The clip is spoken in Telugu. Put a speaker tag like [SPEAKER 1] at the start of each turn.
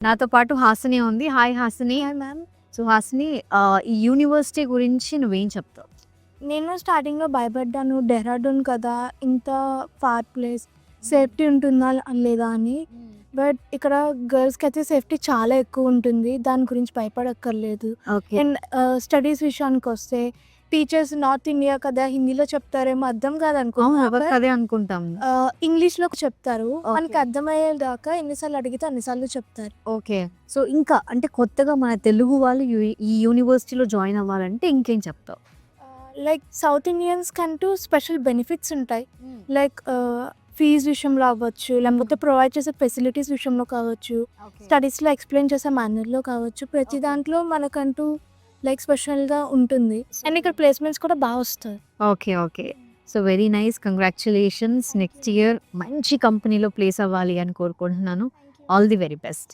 [SPEAKER 1] నాతో పాటు హాసిని ఉంది. Hi Hasini.
[SPEAKER 2] Hi ma'am.
[SPEAKER 1] So Hasini, ఈ యూనివర్సిటీ గురించి నువ్వేం చెప్తావు?
[SPEAKER 2] నేను స్టార్టింగ్‌లో భయపడ్డాను. డెహ్రాడూన్ కదా! ఇంత ఫార్ ప్లేస్. సేఫ్టీ ఉంటుందా లేదా అని. బట్ ఇక్కడ గర్ల్స్‌కైతే సేఫ్టీ చాలా ఎక్కువ ఉంటుంది. దాని గురించి భయపడక్కర్లేదు.
[SPEAKER 1] ఓకే.
[SPEAKER 2] అండ్ స్టడీస్ విషయానికొస్తే టీచర్స్ నార్త్ ఇండియా కదా! హిందీలో చెప్తారేమో అర్థం
[SPEAKER 1] అవును,
[SPEAKER 2] కాదనుకుంటా.
[SPEAKER 1] ఎవరికి అదే అనుకుంటాం.
[SPEAKER 2] ఇంగ్లీష్‌లో చెప్తారు.
[SPEAKER 1] Okay.
[SPEAKER 2] మనకి అర్థమయ్యేదాకా ఎన్నిసార్లు అడిగితే అన్నిసార్లు చెప్తారు.
[SPEAKER 1] ఓకే. సో ఇంకా అంటే కొత్తగా మన తెలుగు వాళ్ళు ఈ యూనివర్సిటీలో జాయిన్ అవ్వాలంటే ఇంకేం చెప్తావు?
[SPEAKER 2] లైక్ సౌత్ ఇండియన్స్‌కంటూ స్పెషల్ బెనిఫిట్స్ ఉంటాయి. లైక్ ఫీజ్ విషయంలో అవ్వచ్చు, లేకపోతే ప్రొవైడ్ చేసే ఫెసిలిటీస్ విషయంలో కావచ్చు, స్టడీస్‌లో ఎక్స్‌ప్లెయిన్ చేసే మేనర్‌లో కావచ్చు, ప్రతి
[SPEAKER 1] Okay.
[SPEAKER 2] దాంట్లో మనకంటూ లైక్ స్పెషల్‌గా ఉంటుంది. అండ్ ఇక్కడ ప్లేస్‌మెంట్స్ కూడా బాగా వస్తాయి.
[SPEAKER 1] Okay. Okay. So very nice. Congratulations. Next year మంచి కంపెనీలో ప్లేస్ అవ్వాలి అని కోరుకుంటున్నాను. All the very best.